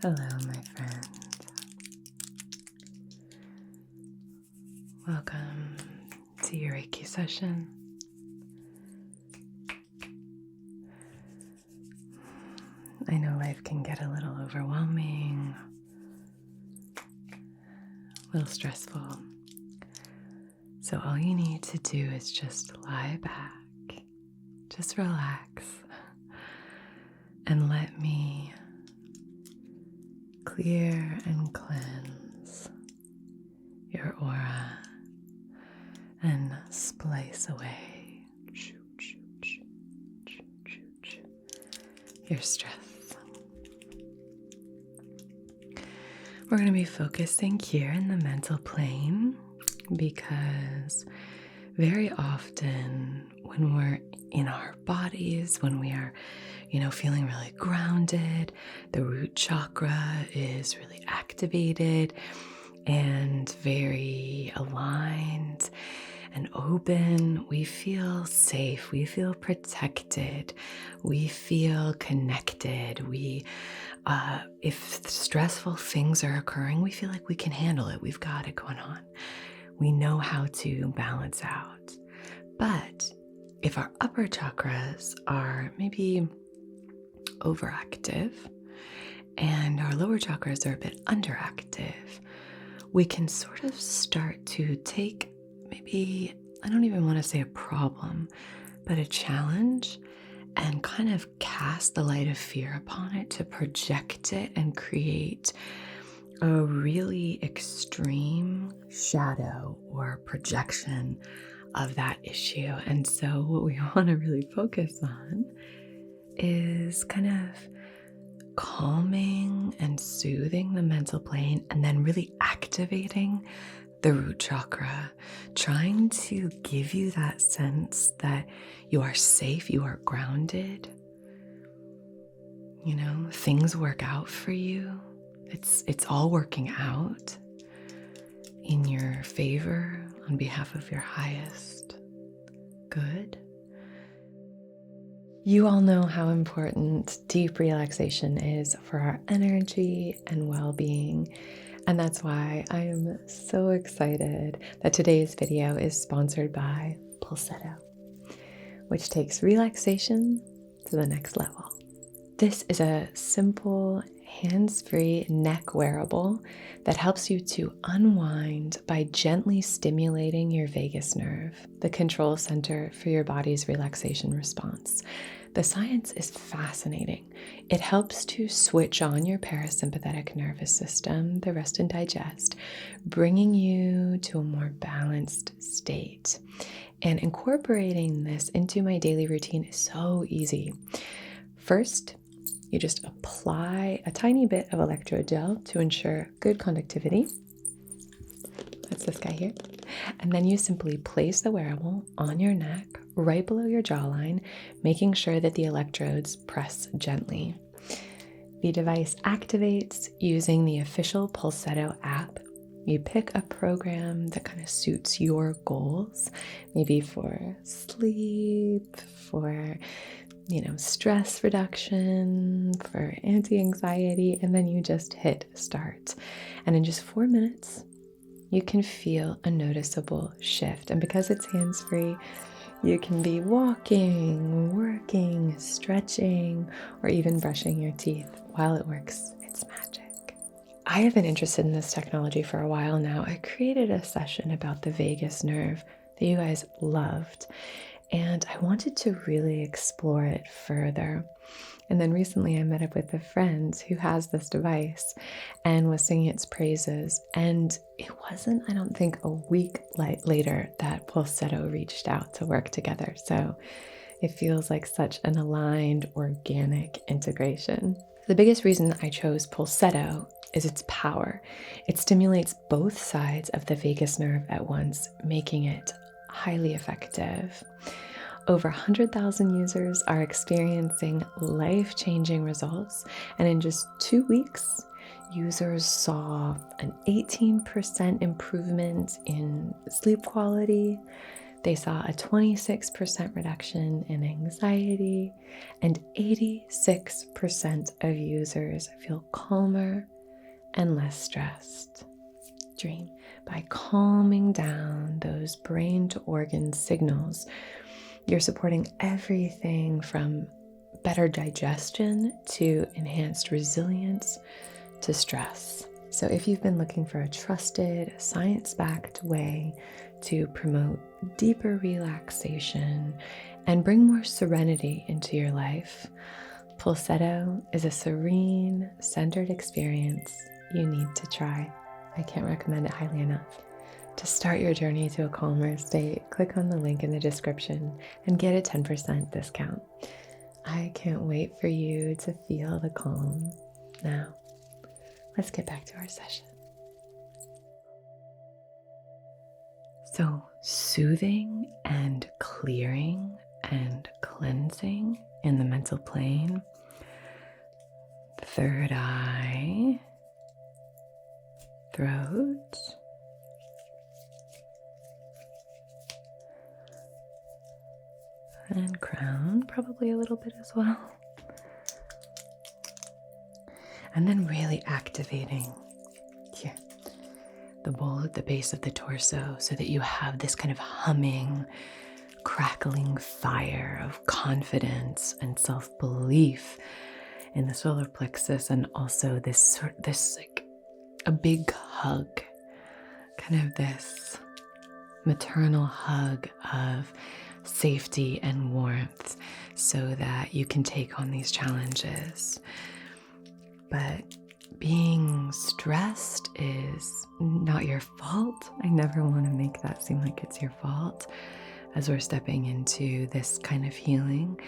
Hello, my friend. Welcome to your Reiki session. I know life can get a little overwhelming, a little stressful. So all you need to do is just lie back, just relax, and let me clear and cleanse your aura and splice away your stress. We're going to be focusing here in the mental plane because very often when we're in our bodies, when we are, feeling really grounded, the root chakra is really activated and very aligned and open. We feel safe, we feel protected, we feel connected. If stressful things are occurring, we feel like we can handle it. We've got it going on. We know how to balance out. But if our upper chakras are maybe overactive and our lower chakras are a bit underactive, we can sort of start to take maybe, I don't even want to say a problem, but a challenge, and kind of cast the light of fear upon it to project it and create a really extreme shadow or projection of that issue. And so what we want to really focus on is kind of calming and soothing the mental plane, and then really activating the root chakra, trying to give you that sense that you are safe, you are grounded, things work out for you. It's all working out in your favor on behalf of your highest good. You all know how important deep relaxation is for our energy and well-being. And that's why I am so excited that today's video is sponsored by Pulsetto, which takes relaxation to the next level. This is a simple, hands-free neck wearable that helps you to unwind by gently stimulating your vagus nerve, the control center for your body's relaxation response. The science is fascinating. It helps to switch on your parasympathetic nervous system, the rest and digest, bringing you to a more balanced state. And incorporating this into my daily routine is so easy. First, you just apply a tiny bit of electrode gel to ensure good conductivity. That's this guy here. And then you simply place the wearable on your neck, right below your jawline, making sure that the electrodes press gently. The device activates using the official Pulsetto app. You pick a program that kind of suits your goals, maybe for sleep, for stress reduction, for anti-anxiety, and then you just hit start. And in just 4 minutes, you can feel a noticeable shift. And because it's hands-free, you can be walking, working, stretching, or even brushing your teeth while it works. It's magic. I have been interested in this technology for a while now. I created a session about the vagus nerve that you guys loved, and I wanted to really explore it further. And then recently I met up with a friend who has this device and was singing its praises. And it wasn't, I don't think, a week later that Pulsetto reached out to work together. So it feels like such an aligned, organic integration. The biggest reason I chose Pulsetto is its power. It stimulates both sides of the vagus nerve at once, making it highly effective. Over 100,000 users are experiencing life-changing results, and in just 2 weeks, users saw an 18% improvement in sleep quality, They saw a 26% reduction in anxiety, and 86% of users feel calmer and less stressed. Dream. By calming down those brain to organ signals, you're supporting everything from better digestion to enhanced resilience to stress. So if you've been looking for a trusted, science-backed way to promote deeper relaxation and bring more serenity into your life, Pulsetto is a serene, centered experience you need to try. I can't recommend it highly enough. To start your journey to a calmer state, click on the link in the description and get a 10% discount. I can't wait for you to feel the calm. Now, let's get back to our session. So, soothing and clearing and cleansing in the mental plane. Third eye, throat, and crown, probably a little bit as well. And then really activating here, the bowl at the base of the torso, so that you have this kind of humming, crackling fire of confidence and self-belief in the solar plexus, and also this like a big hug, kind of this maternal hug of safety and warmth, so that you can take on these challenges. But being stressed is not your fault. I never want to make that seem like it's your fault as we're stepping into this kind of healing.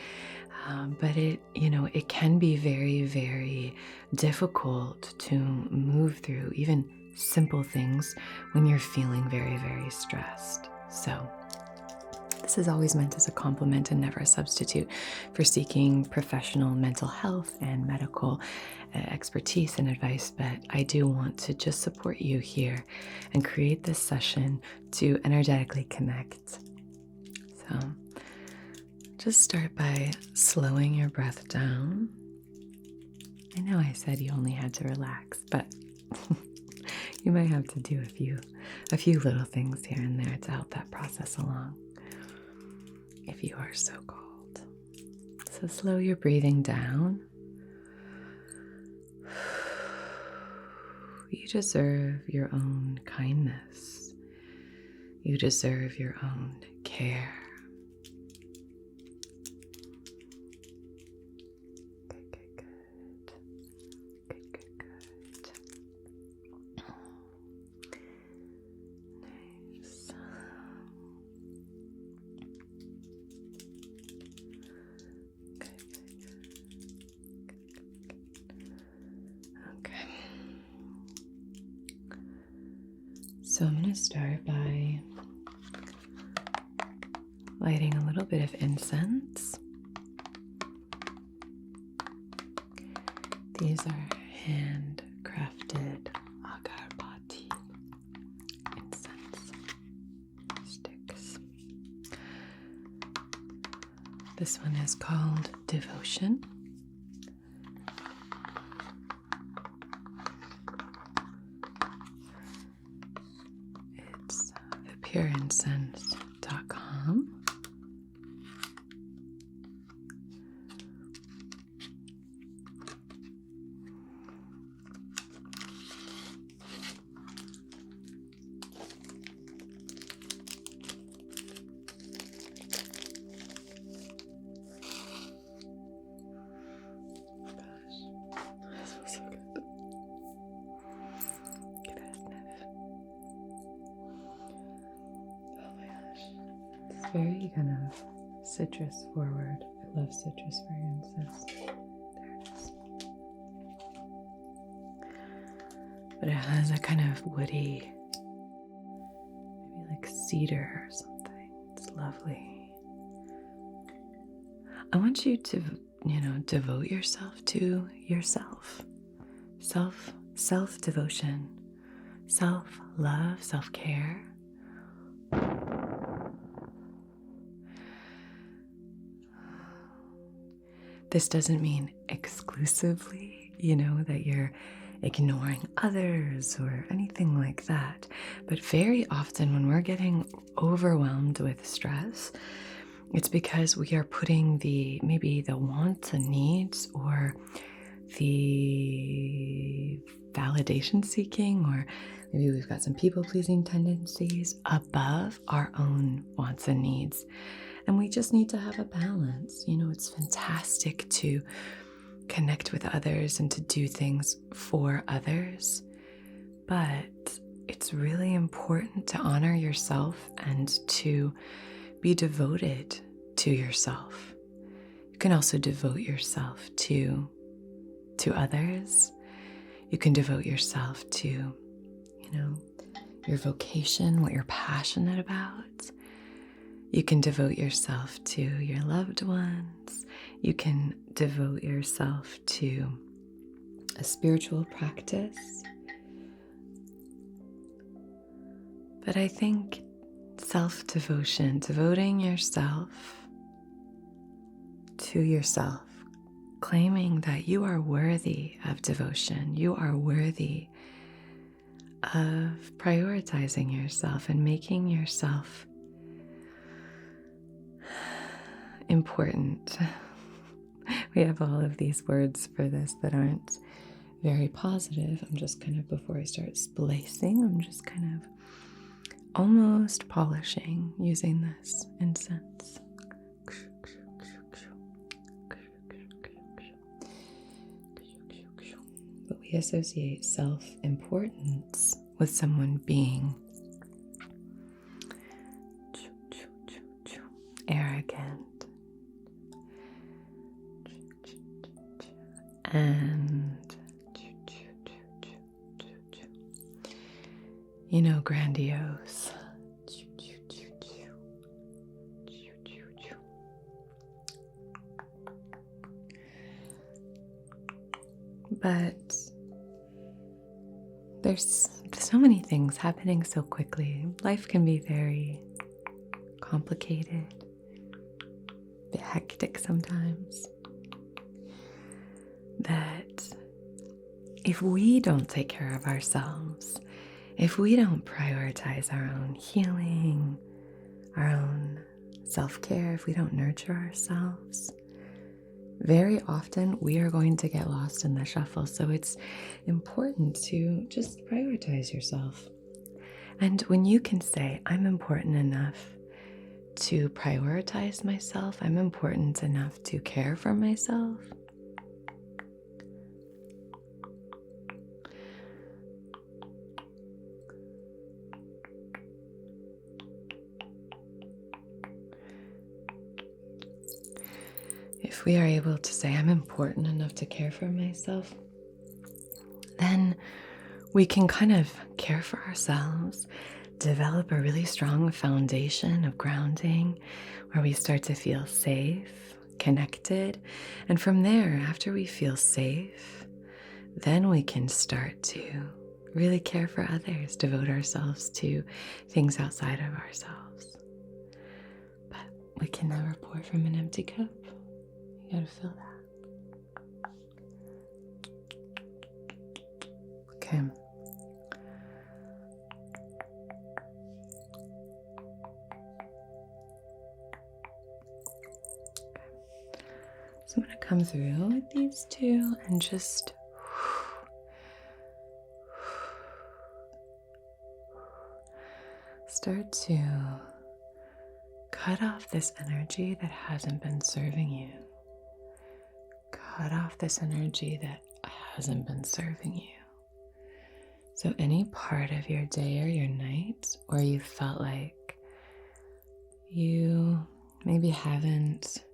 But it can be very, very difficult to move through even simple things when you're feeling very, very stressed. So this is always meant as a complement and never a substitute for seeking professional mental health and medical expertise and advice, but I do want to just support you here and create this session to energetically connect. So just start by slowing your breath down. I know I said you only had to relax, but you might have to do a few little things here and there to help that process along, if you are so called. So slow your breathing down. You deserve your own kindness. You deserve your own care. So I'm going to start by lighting a little bit of incense. These are handcrafted agarbatti incense sticks. This one is called Devotion. Pureincense.com. Very kind of citrus forward. I love citrus fragrances. There it is. But it has a kind of woody, maybe like cedar or something. It's lovely. I want you to, devote yourself to yourself. Self-devotion, self-love, self-care. This doesn't mean exclusively, that you're ignoring others or anything like that. But very often when we're getting overwhelmed with stress, it's because we are putting maybe the wants and needs, or the validation seeking, or maybe we've got some people pleasing tendencies above our own wants and needs. And we just need to have a balance. It's fantastic to connect with others and to do things for others, but it's really important to honor yourself and to be devoted to yourself. You can also devote yourself to others. You can devote yourself to, your vocation, what you're passionate about. You can devote yourself to your loved ones. You can devote yourself to a spiritual practice. But I think self-devotion, devoting yourself to yourself, claiming that you are worthy of devotion, you are worthy of prioritizing yourself and making yourself important. We have all of these words for this that aren't very positive. I'm just before I start splicing, I'm just almost polishing using this incense. But we associate self-importance with someone being arrogant and grandiose. But there's so many things happening so quickly. Life can be very complicated, a bit hectic sometimes. That if we don't take care of ourselves, if we don't prioritize our own healing, our own self-care, if we don't nurture ourselves, very often we are going to get lost in the shuffle. So it's important to just prioritize yourself. And when you can say, I'm important enough to prioritize myself, I'm important enough to care for myself, if we are able to say, I'm important enough to care for myself, then we can care for ourselves, develop a really strong foundation of grounding where we start to feel safe, connected. And from there, after we feel safe, then we can start to really care for others, devote ourselves to things outside of ourselves. But we can never pour from an empty cup. You gotta feel that. Okay. So I'm gonna come through with these two and just start to cut off this energy that hasn't been serving you. Cut off this energy that hasn't been serving you. So any part of your day or your night where you felt like you maybe haven't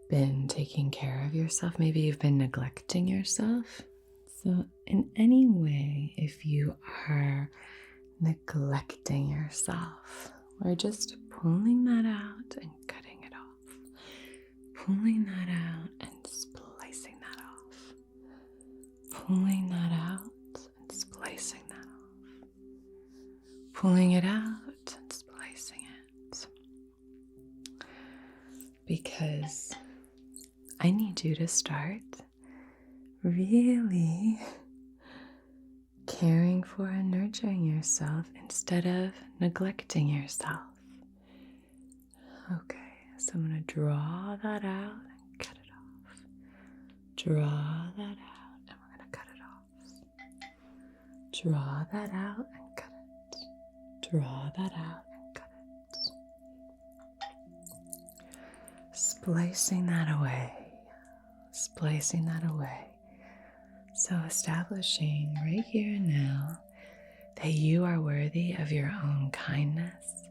been taking care of yourself, maybe you've been neglecting yourself. So in any way, if you are neglecting yourself, we're just pulling that out and cutting it off. Pulling that out and splicing that off. Pulling that out and splicing that off. Pulling it out and splicing it. Because I need do to start, really caring for and nurturing yourself instead of neglecting yourself. Okay, so I'm going to draw that out and cut it off. Draw that out and we're going to cut it off. Draw that out and cut it. Draw that out and cut it. Splicing that away. Splicing that away. So establishing right here and now that you are worthy of your own kindness,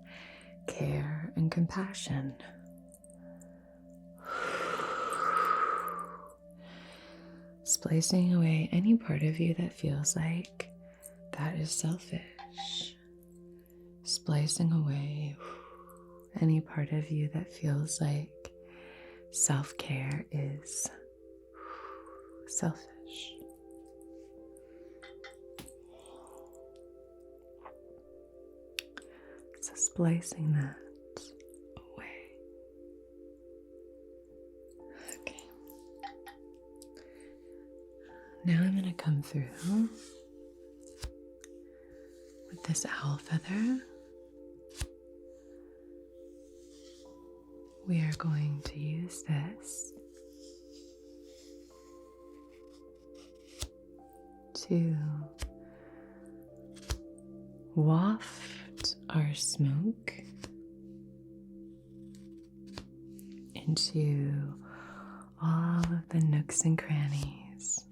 care, and compassion. Splicing away any part of you that feels like that is selfish. Splicing away any part of you that feels like self-care is selfish. So splicing that away. Okay. Now I'm going to come through with this owl feather. We are going to use this to waft our smoke into all of the nooks and crannies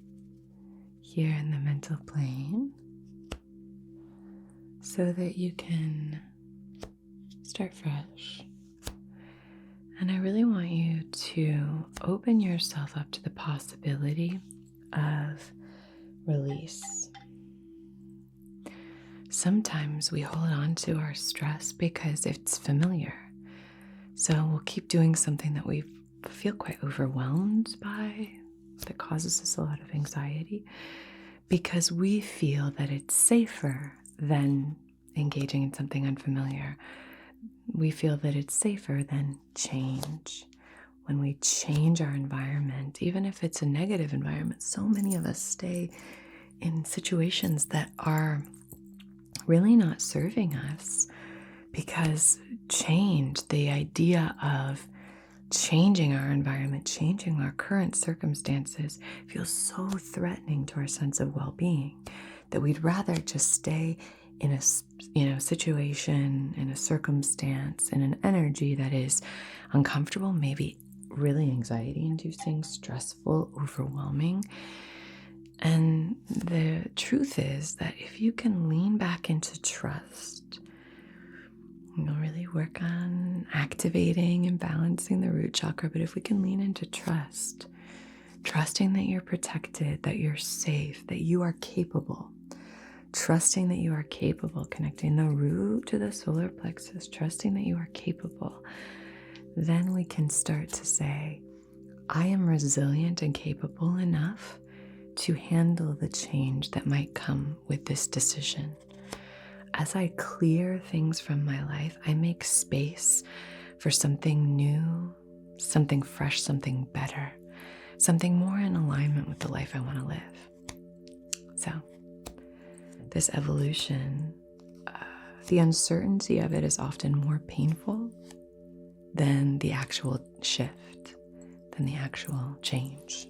here in the mental plane so that you can start fresh. And I really want you to open yourself up to the possibility of release. Sometimes we hold on to our stress because it's familiar. So we'll keep doing something that we feel quite overwhelmed by, that causes us a lot of anxiety, because we feel that it's safer than engaging in something unfamiliar. We feel that it's safer than change. When we change our environment, even if it's a negative environment, so many of us stay in situations that are really not serving us because change, the idea of changing our environment, changing our current circumstances feels so threatening to our sense of well-being that we'd rather just stay in a situation, in a circumstance, in an energy that is uncomfortable, maybe really anxiety-inducing, stressful, overwhelming. And the truth is that if you can lean back into trust, you'll really work on activating and balancing the root chakra. But if we can lean into trust, trusting that you're protected, that you're safe, that you are capable, trusting that you are capable, connecting the root to the solar plexus, trusting that you are capable, then we can start to say, I am resilient and capable enough to handle the change that might come with this decision. As I clear things from my life, I make space for something new, something fresh, something better, something more in alignment with the life I want to live. So, this evolution, the uncertainty of it is often more painful than the actual shift, than the actual change.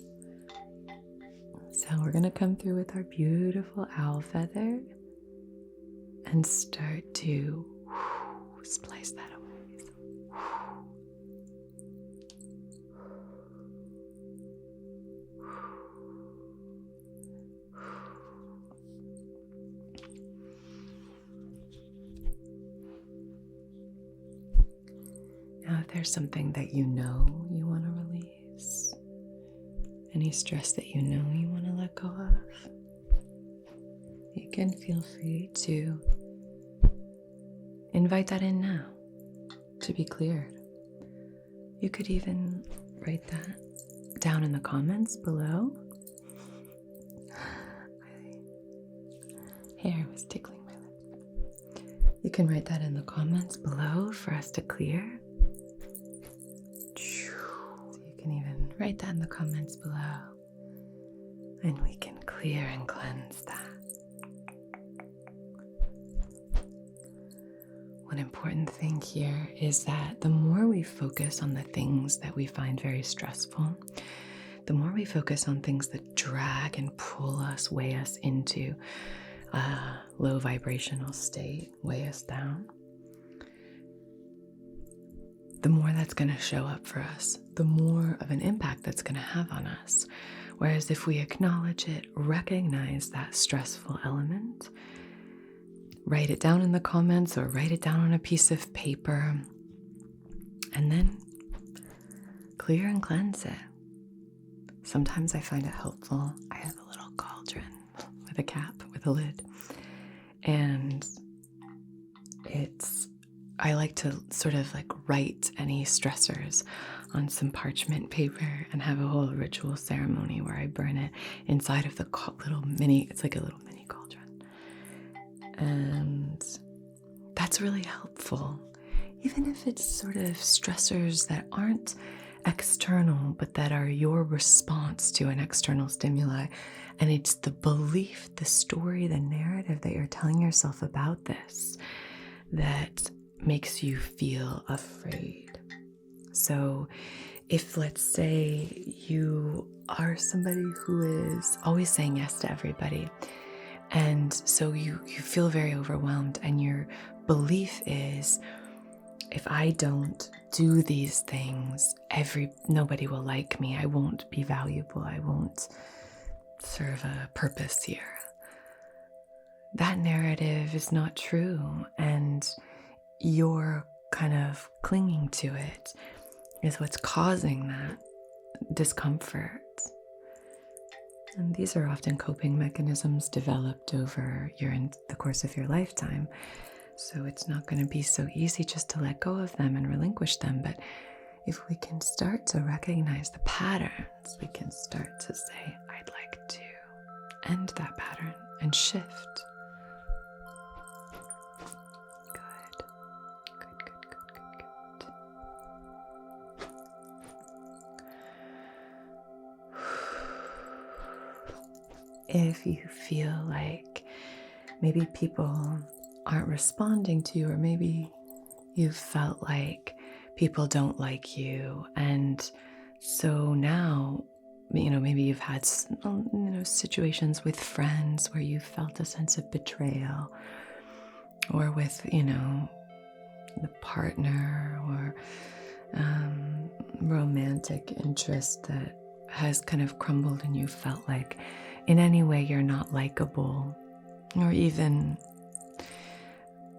So we're going to come through with our beautiful owl feather and start to splice that away. Now, if there's something that you know you want to release, any stress that you know you want to let go of, you can feel free to invite that in now to be cleared. You could even write that down in the comments below. My hair was tickling my lip. You can write that in the comments below for us to clear. So you can even Write that in the comments below, and we can clear and cleanse that. One important thing here is that the more we focus on the things that we find very stressful, the more we focus on things that drag and pull us, weigh us into a low vibrational state, weigh us down, the more that's going to show up for us, the more of an impact that's going to have on us. Whereas if we acknowledge it, recognize that stressful element, write it down in the comments or write it down on a piece of paper, and then clear and cleanse it. Sometimes I find it helpful. I have a little cauldron with a cap, with a lid, and I like to sort of like write any stressors on some parchment paper and have a whole ritual ceremony where I burn it inside of the it's like a little mini cauldron. And that's really helpful, even if it's sort of stressors that aren't external, but that are your response to an external stimuli. And it's the belief, the story, the narrative that you're telling yourself about this that makes you feel afraid. So if, let's say, you are somebody who is always saying yes to everybody, and so you feel very overwhelmed, and your belief is, if I don't do these things, nobody will like me, I won't be valuable, I won't serve a purpose here. That narrative is not true, and you're kind of clinging to it is what's causing that discomfort. And these are often coping mechanisms developed over the course of your lifetime. So it's not going to be so easy just to let go of them and relinquish them. But if we can start to recognize the patterns, we can start to say, I'd like to end that pattern and shift. If you feel like maybe people aren't responding to you, or maybe you've felt like people don't like you, and so now, maybe you've had, situations with friends where you felt a sense of betrayal, or with, the partner or romantic interest that has kind of crumbled, and you felt like in any way you're not likable, or even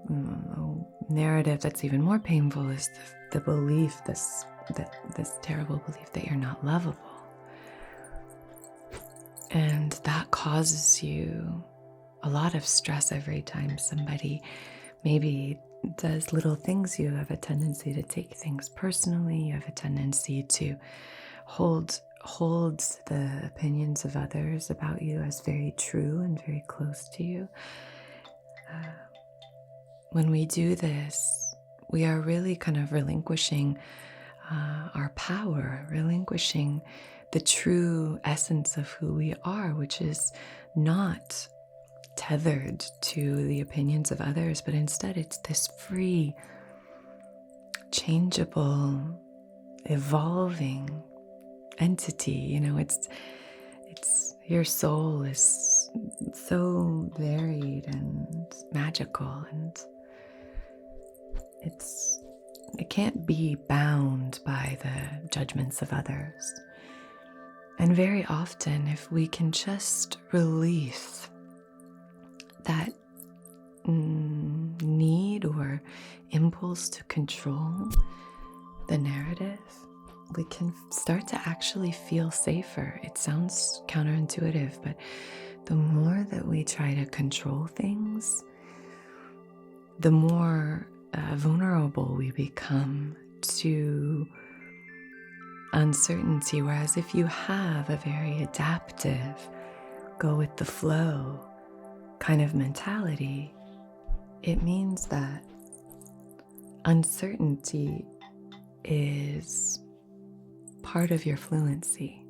a narrative that's even more painful is the belief, this terrible belief that you're not lovable. And that causes you a lot of stress every time somebody maybe does little things. You have a tendency to take things personally. You have a tendency to hold the opinions of others about you as very true and very close to you. When we do this, we are really kind of relinquishing our power, relinquishing the true essence of who we are, which is not tethered to the opinions of others, but instead it's this free, changeable, evolving entity. It's your soul is so varied and magical, and it can't be bound by the judgments of others. And very often, if we can just release that need or impulse to control the narrative, we can start to actually feel safer. It sounds counterintuitive, but the more that we try to control things, the more vulnerable we become to uncertainty. Whereas if you have a very adaptive, go with the flow kind of mentality, it means that uncertainty is part of your fluency.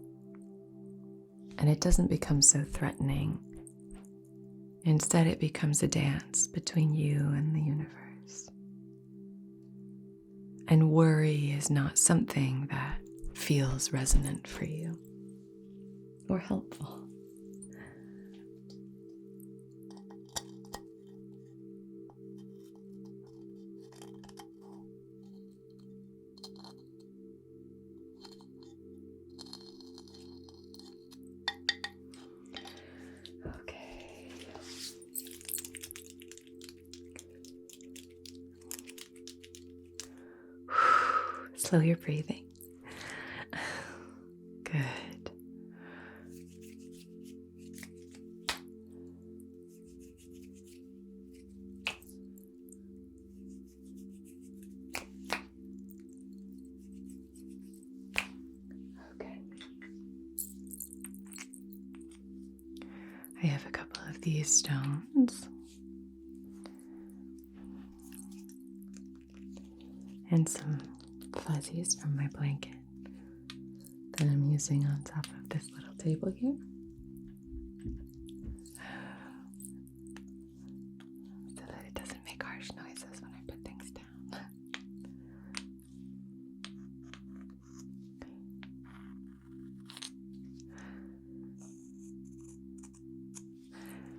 And it doesn't become so threatening. Instead, it becomes a dance between you and the universe. And worry is not something that feels resonant for you or helpful. Slow your breathing. Good. Okay. I have a couple of these stones. And some fuzzies from my blanket that I'm using on top of this little table here. So that it doesn't make harsh noises when I put things down.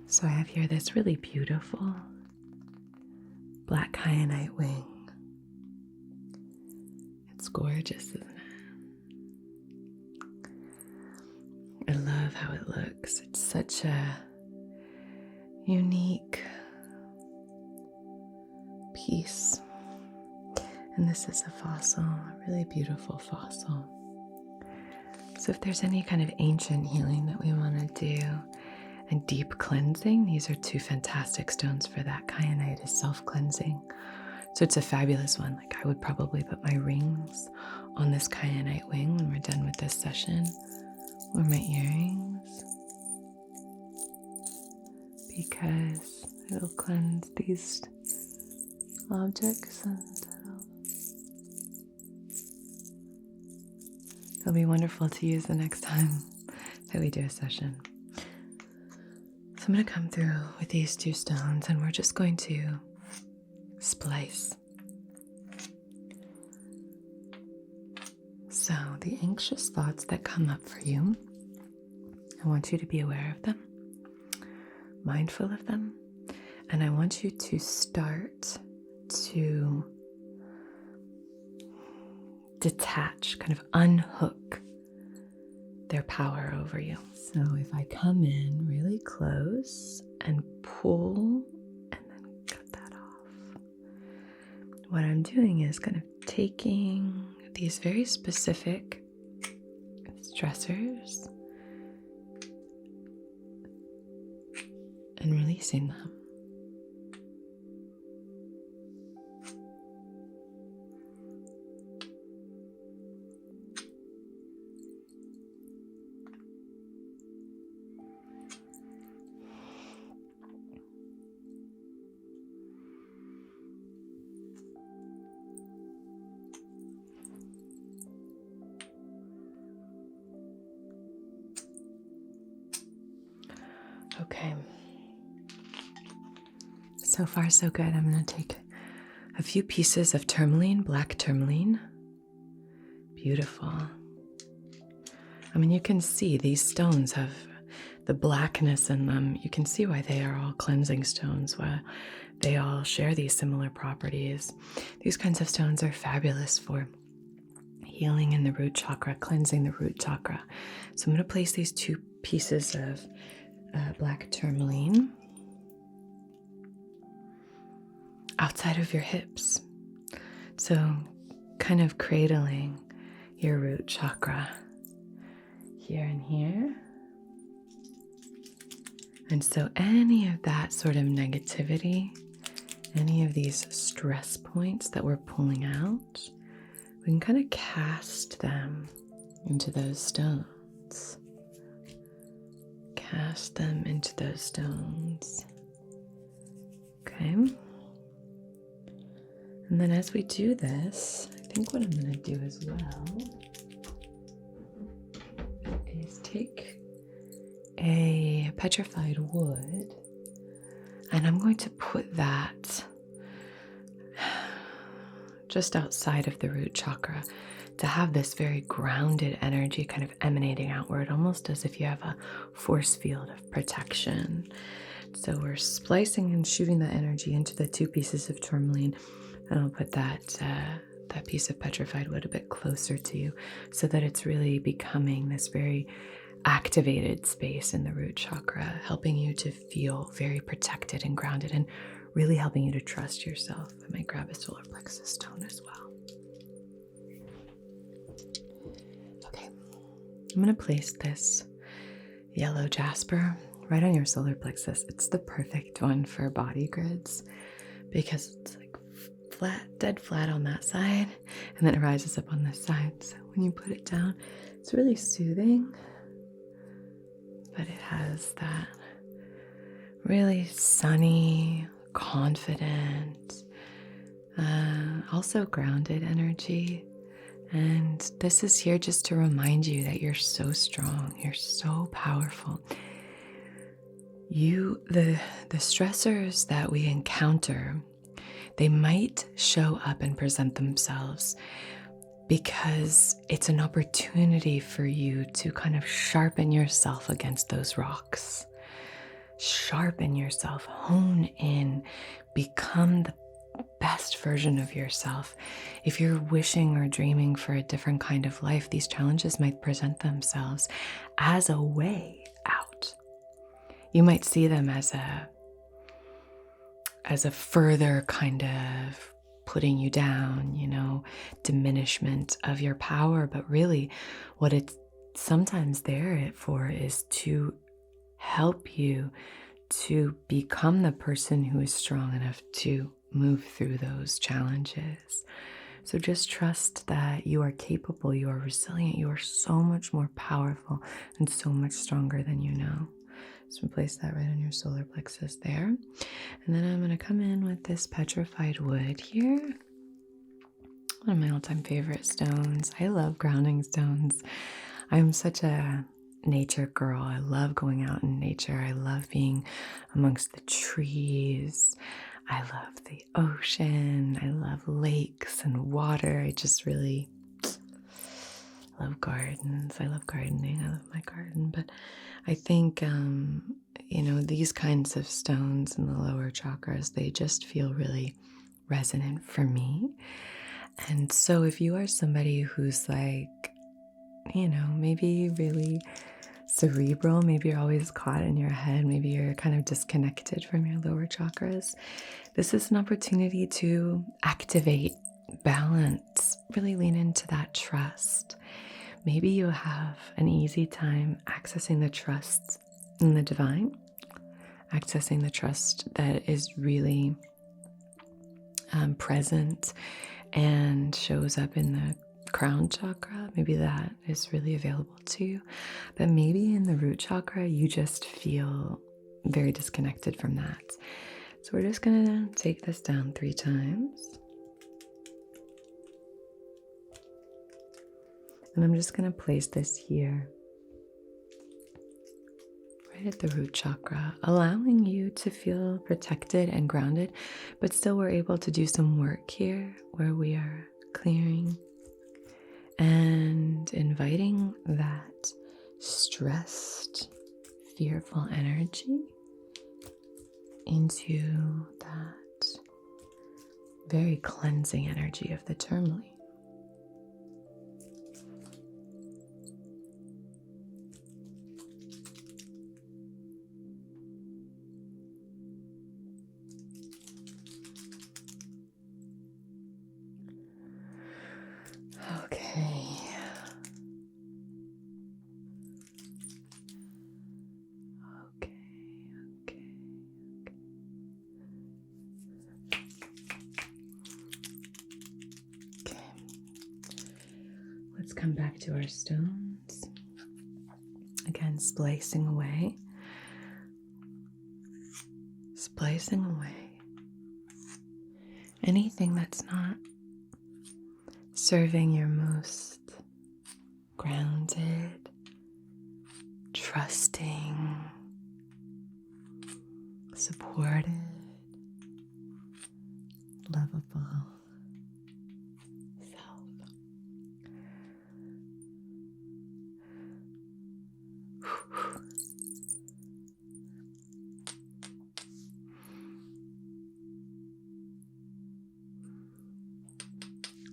So I have here this really beautiful black kyanite wing. It's gorgeous, isn't it? I love how it looks. It's such a unique piece. And this is a fossil, a really beautiful fossil. So if there's any kind of ancient healing that we want to do, and deep cleansing, these are two fantastic stones for that. Kyanite is self-cleansing. So it's a fabulous one. Like, I would probably put my rings on this kyanite wing when we're done with this session, or my earrings, because it'll cleanse these objects and it'll be wonderful to use the next time that we do a session. So I'm going to come through with these two stones and we're just going to splice. So the anxious thoughts that come up for you, I want you to be aware of them, mindful of them, and I want you to start to detach, kind of unhook their power over you. So if I come in really close and pull and then cut that off, what I'm doing is kind of taking these very specific stressors and releasing them. Okay, so far so good. I'm going to take a few pieces of tourmaline, black tourmaline. Beautiful. I mean, you can see these stones have the blackness in them. You can see why they are all cleansing stones, why they all share these similar properties. These kinds of stones are fabulous for healing in the root chakra, cleansing the root chakra. So I'm going to place these two pieces of black tourmaline outside of your hips. So kind of cradling your root chakra here and here. And so any of that sort of negativity, any of these stress points that we're pulling out, we can kind of cast them into those stones. Cast them into those stones. Okay. And then as we do this, I think what I'm going to do as well is take a petrified wood, and I'm going to put that just outside of the root chakra to have this very grounded energy kind of emanating outward, almost as if you have a force field of protection. So we're splicing and shooting that energy into the 2 pieces of tourmaline, and I'll put that piece of petrified wood a bit closer to you so that it's really becoming this very activated space in the root chakra, helping you to feel very protected and grounded and really helping you to trust yourself. I might grab a solar plexus stone as well. Okay, I'm going to place this yellow jasper right on your solar plexus. It's the perfect one for body grids because it's like flat, dead flat on that side, and then it rises up on this side. So when you put it down, it's really soothing, but it has that really sunny, confident, also grounded energy. And this is here just to remind you that you're so strong, you're so powerful. The stressors that we encounter, they might show up and present themselves because it's an opportunity for you to kind of sharpen yourself against those rocks. Sharpen yourself, hone in, become the best version of yourself. If you're wishing or dreaming for a different kind of life, these challenges might present themselves as a way out. You might see them as a further kind of putting you down, diminishment of your power. But really, what it's sometimes there for is to help you to become the person who is strong enough to move through those challenges. So just trust that you are capable, you are resilient, you are so much more powerful and so much stronger than you know. So place that right on your solar plexus there. And then I'm going to come in with this petrified wood here. One of my all-time favorite stones. I love grounding stones. I'm such a nature girl. I love going out in nature. I love being amongst the trees. I love the ocean. I love lakes and water. I just really love gardens. I love gardening. I love my garden. But I think, these kinds of stones in the lower chakras, they just feel really resonant for me. And so if you are somebody who's like, maybe really cerebral, maybe you're always caught in your head, maybe you're kind of disconnected from your lower chakras, this is an opportunity to activate balance, really lean into that trust. Maybe you have an easy time accessing the trust in the divine, accessing the trust that is really present and shows up in the crown chakra. Maybe that is really available to you. But maybe in the root chakra, you just feel very disconnected from that. So we're just going to take this down 3 times. And I'm just going to place this here, right at the root chakra, allowing you to feel protected and grounded, but still we're able to do some work here where we are clearing and inviting that stressed, fearful energy into that very cleansing energy of the tourmaline. Let's come back to our stones. Again, splicing away. Splicing away anything that's not serving your most grounded, trusting, supported, lovable self.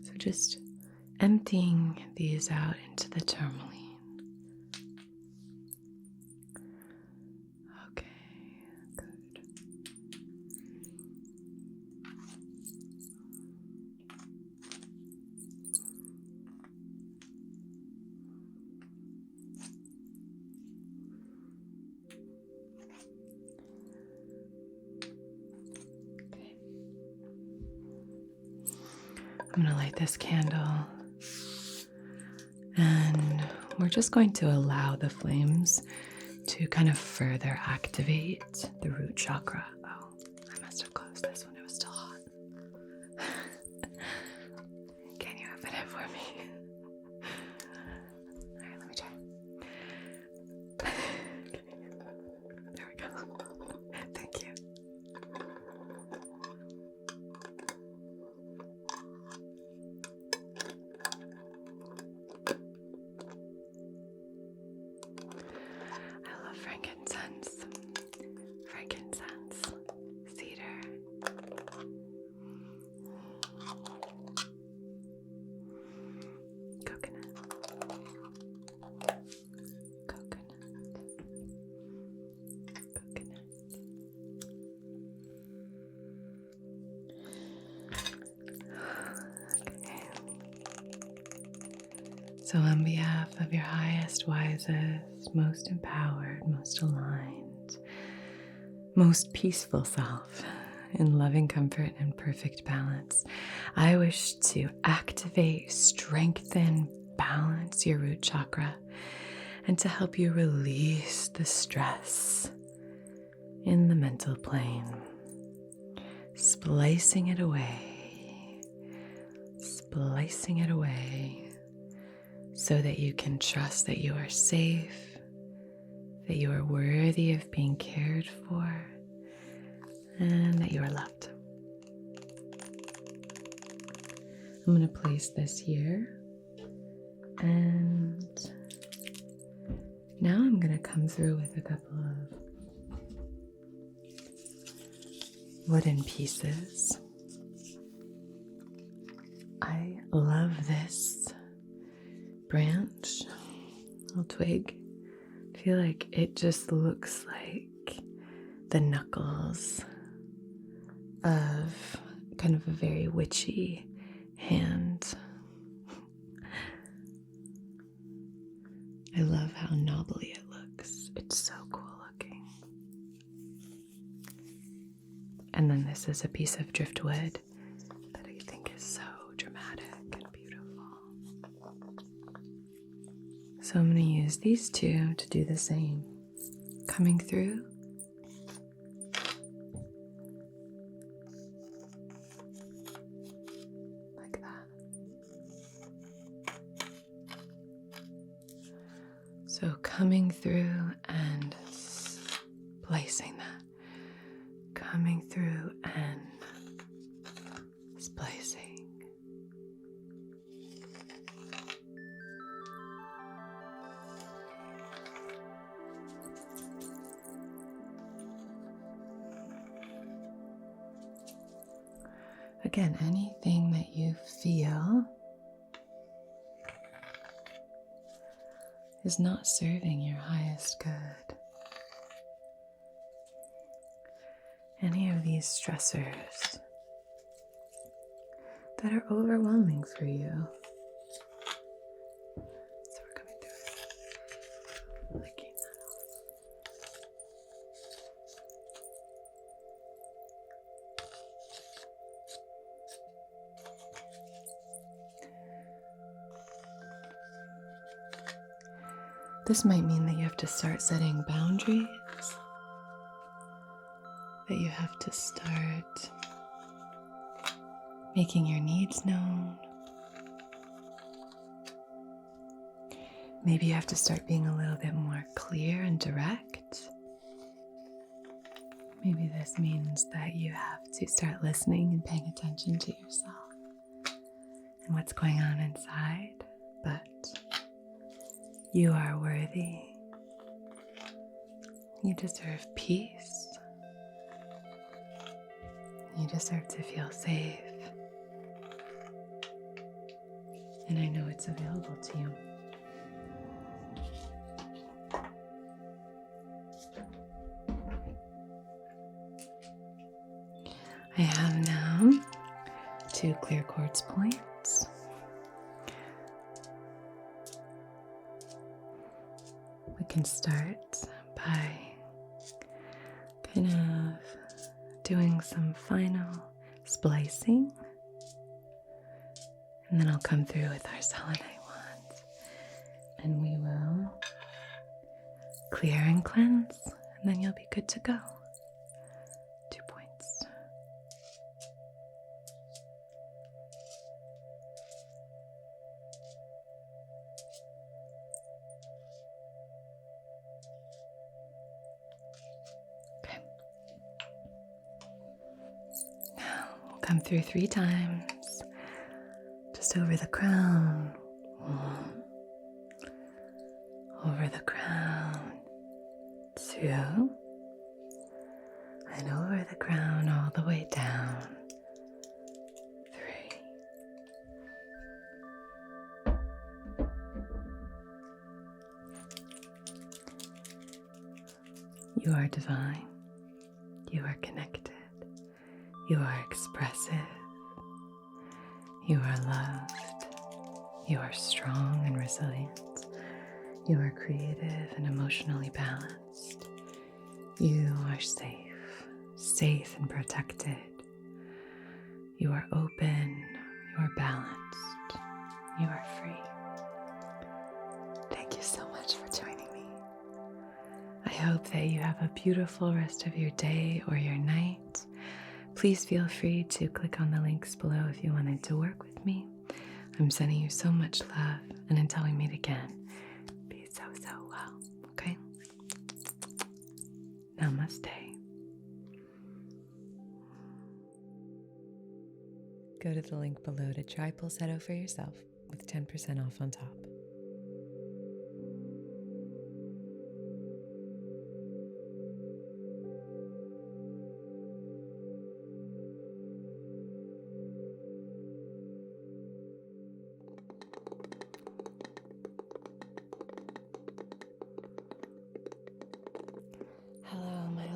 So just emptying these out into the tourmaline. Okay, good. Okay. I'm going to light this candle. And we're just going to allow the flames to kind of further activate the root chakra. Oh, I must have closed this when it was still hot. Can you open it for me? All right, let me try. There we go. Thank you. Frankincense, cedar, coconut, Okay. So on behalf of your highest, wisest, most empowered, most aligned, most peaceful self, in loving comfort and perfect balance, I wish to activate, strengthen, balance your root chakra, and to help you release the stress in the mental plane, splicing it away, so that you can trust that you are safe, that you are worthy of being cared for, and that you are loved. I'm going to place this here, and now I'm going to come through with a couple of wooden pieces. I love this branch, little twig. I feel like it just looks like the knuckles of kind of a very witchy hand. I love how knobbly it looks. It's so cool looking. And then this is a piece of driftwood that I think is so dramatic and beautiful. So I'm going to use these two to do the same. Coming through. Like that. So coming through and splicing that. Coming through and splicing. Again, anything that you feel is not serving your highest good. Any of these stressors that are overwhelming for you. So we're coming through it, licking that off. This might mean that you have to start setting boundaries, that you have to start making your needs known. Maybe you have to start being a little bit more clear and direct. Maybe this means that you have to start listening and paying attention to yourself and what's going on inside. But you are worthy. You deserve peace. You deserve to feel safe. And I know it's available to you. I have now 2 clear quartz points. We can start by kind of doing some final splicing, and then I'll come through with our selenite wands, and we will clear and cleanse, and then you'll be good to go. 2 points. Okay. Now we'll come through 3 times, just over the crown, over the crown, 2, and over the crown all the way down, 3. You are divine. You are connected. You are expressive. You are loved. You are strong and resilient. You are creative and emotionally balanced. You are safe and protected. You are open. You are balanced. You are free. Thank you so much for joining me. I hope that you have a beautiful rest of your day or your night. Please feel free to click on the links below if you wanted to work with me. I'm sending you so much love, and until we meet again, be so well, okay? Namaste. Go to the link below to try Pulsetto for yourself with 10% off on top. Hello, my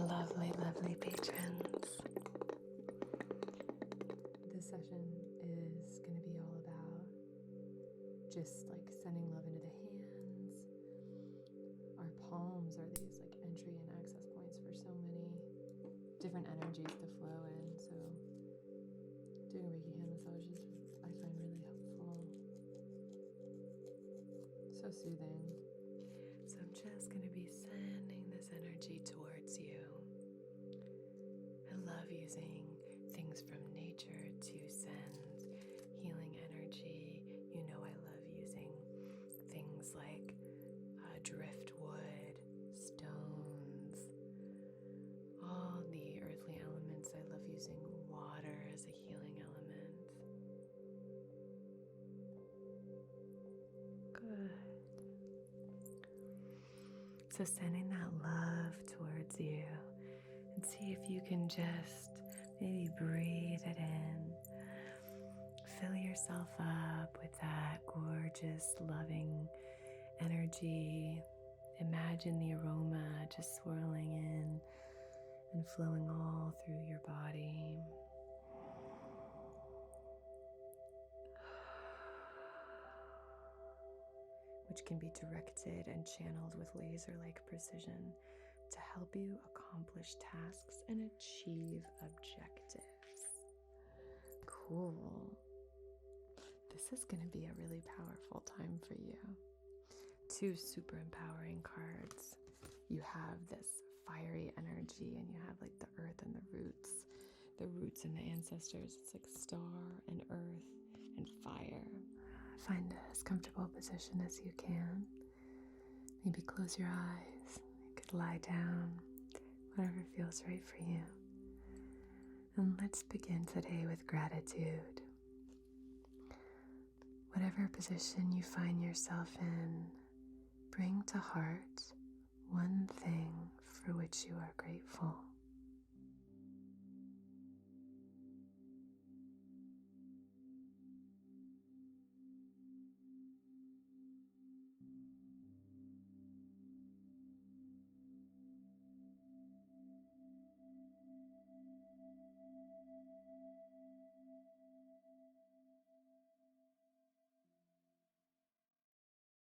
lovely patrons. This session is going to be all about just like sending love into the hands. Our palms are these like entry and access points for so many different energies to flow in. So doing Reiki hand massages I find really helpful. So soothing. So I'm just going to be sending this energy towards you. I love using things from nature to send healing energy. You know I love using things like driftwood, stones, all the earthly elements. I love using water as a healing element. Good. So sending that love towards you, and see if you can just maybe breathe it in. Fill yourself up with that gorgeous, loving energy. Imagine the aroma just swirling in and flowing all through your body. Which can be directed and channeled with laser-like precision to help you accomplish tasks and achieve objectives. Cool. This is going to be a really powerful time for you. 2 super empowering cards. You have this fiery energy, and you have like the earth and the roots and the ancestors. It's like star and earth and fire. Find as comfortable a position as you can. Maybe close your eyes. You could lie down, whatever feels right for you. And let's begin today with gratitude. Whatever position you find yourself in, bring to heart one thing for which you are grateful.